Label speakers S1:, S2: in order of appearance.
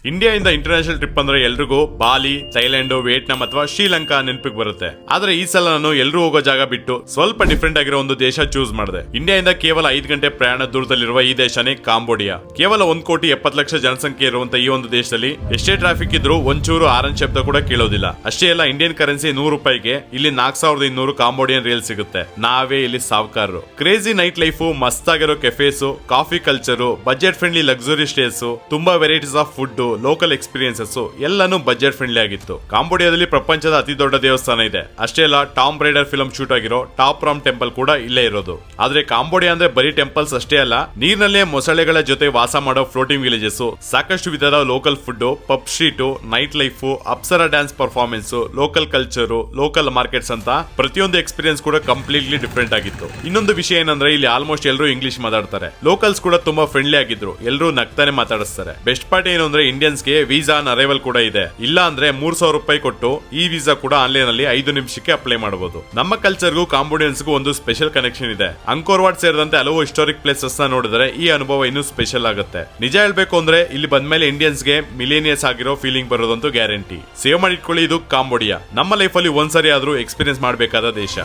S1: ಇಂಡಿಯಾದಿಂದ international trip ಅಂದ್ರೆ ಎಲ್ರಿಗೂ ಬಾಲಿ, ಥೈಲ್ಯಾಂಡ್, ವಿಯೆಟ್ನಾಂ ಅಥವಾ ಶ್ರೀಲಂಕಾ ನೆನಪಿಗೆ ಬರುತ್ತೆ. ಆದ್ರೆ ಈ ಸಲ ನಾನು ಎಲ್ಲರೂ ಹೋಗೋ ಜಾಗ ಬಿಟ್ಟು ಸ್ವಲ್ಪ ಡಿಫ್ರೆಂಟ್ ಆಗಿರೋ ಒಂದು ದೇಶ ಚೂಸ್ ಮಾಡಿದೆ. ಇಂಡಿಯಾದಿಂದ ಕೇವಲ 5 ಗಂಟೆ ಪ್ರಯಾಣ ದೂರದಲ್ಲಿರುವ ಈ ದೇಶನೇ ಕಾಂಬೋಡಿಯಾ. ಕೇವಲ 1,70,00,000 ಜನಸಂಖ್ಯೆ ಇರುವಂತ ಈ ಒಂದು ದೇಶದಲ್ಲಿ ಎಷ್ಟೇ ಟ್ರಾಫಿಕ್ ಇದ್ರೂ ಒಂಚೂರು ಆರನ್ ಶಬ್ದ ಕೂಡ ಕೇಳೋದಿಲ್ಲ. ಅಷ್ಟೇ ಅಲ್ಲ, ಇಂಡಿಯನ್ ಕರೆನ್ಸಿ 100 ರೂಪಾಯಿಗೆ ಇಲ್ಲಿ 4,200 ಕಾಂಬೋಡಿಯನ್ ರಿಯಲ್ ಸಿಗುತ್ತೆ. ನಾವೇ ಇಲ್ಲಿ ಸಾವುಕಾರರು. ಕ್ರೇಜಿ ನೈಟ್ ಲೈಫ್, ಮಸ್ತ್ ಆಗಿರೋ cafes, coffee culture, budget friendly luxury stays, ತುಂಬಾ varieties of food, local experiences ಎಲ್ಲಾನು ಬಜೆಟ್ ಫ್ರೆಂಡ್ಲಿ ಆಗಿತ್ತು. ಕಾಂಬೋಡಿಯಾದಲ್ಲಿ ಪ್ರಪಂಚದ ಅತಿ ದೊಡ್ಡ ದೇವಸ್ಥಾನ ಇದೆ. ಅಷ್ಟೇ ಅಲ್ಲ, ಟಾಮ್ ರೈಡರ್ ಫಿಲ್ಮ್ ಶೂಟ್ ಆಗಿರೋ ಟಾಪ್ ರಾಮ್ ಟೆಂಪಲ್ ಕೂಡ ಇಲ್ಲೇ ಇರೋದು. ಆದ್ರೆ ಕಾಂಬೋಡಿಯಾ ಅಂದ್ರೆ ಬರೀ ಟೆಂಪಲ್ಸ್ ಅಷ್ಟೇ ಅಲ್ಲ, ನೀರಿನಲ್ಲೇ ಮೊಸಳೆಗಳ ಜೊತೆ ವಾಸ ಮಾಡೋ ಫ್ಲೋಟಿಂಗ್ ವಿಲೇಜಸ್, ಸಾಕಷ್ಟು ವಿಧದ local food, pub street, night life, Apsara dance performance, local culture, local markets ಅಂತ ಪ್ರತಿಯೊಂದು ಎಕ್ಸ್ಪೀರಿಯನ್ಸ್ ಕೂಡ ಕಂಪ್ಲೀಟ್ಲಿ ಡಿಫ್ರೆಂಟ್ ಆಗಿತ್ತು. ಇನ್ನೊಂದು ವಿಷಯ ಏನಂದ್ರೆ ಇಲ್ಲಿ ಆಲ್ಮೋಸ್ಟ್ ಎಲ್ಲರೂ ಇಂಗ್ಲಿಷ್ ಮಾತಾಡ್ತಾರೆ. ಲೋಕಲ್ಸ್ ಕೂಡ ತುಂಬಾ ಫ್ರೆಂಡ್ಲಿ ಆಗಿದ್ರು. ಎಲ್ಲರೂ ನಗ್ತಾನೆ ಮಾತಾಡಿಸ್ತಾರೆ. ಬೆಸ್ಟ್ ಪಾರ್ಟ್ ಏನು ಅಂದ್ರೆ ಇಂಡಿಯನ್ಸ್ಗೆ ವೀಸಾ ಆನ್ ಅರೈವಲ್ ಕೂಡ ಇದೆ. ಇಲ್ಲ ಅಂದ್ರೆ 3,000 ರೂಪಾಯಿ ಕೊಟ್ಟು ಈ ವೀಸಾ ಕೂಡ ಆನ್ಲೈನ್ ಅಲ್ಲಿ 5 ನಿಮಿಷಕ್ಕೆ ಅಪ್ಲೈ ಮಾಡಬಹುದು. ನಮ್ಮ ಕಲ್ಚರ್ಗೂ ಕಾಂಬೋಡಿಯನ್ಸ್ಗೂ ಒಂದು ಸ್ಪೆಷಲ್ ಕನೆಕ್ಷನ್ ಇದೆ. ಅಂಕೋರ್ ವಾಟ್ ಸೇರಿದಂತೆ ಹಲವು ಹಿಸ್ಟಾರಿಕ್ ಪ್ಲೇಸಸ್ ನ ನೋಡಿದ್ರೆ ಈ ಅನುಭವ ಇನ್ನೂ ಸ್ಪೆಷಲ್ ಆಗುತ್ತೆ. ನಿಜ ಹೇಳ್ಬೇಕು ಅಂದ್ರೆ ಇಲ್ಲಿ ಬಂದ್ಮೇಲೆ ಇಂಡಿಯನ್ಸ್ಗೆ ಮಿಲೇನಿಯಸ್ ಆಗಿರೋ ಫೀಲಿಂಗ್ ಬರೋದಂತೂ ಗ್ಯಾರಂಟಿ. ಸೇವ್ ಮಾಡಿಟ್ಕೊಳ್ಳಿ, ಇದು ಕಾಂಬೋಡಿಯಾ ನಮ್ಮ ಲೈಫ್ ಅಲ್ಲಿ ಒಂದ್ಸರಿ ಆದ್ರೂ ಎಕ್ಸ್ಪೀರಿಯನ್ಸ್ ಮಾಡಬೇಕಾದ ದೇಶ.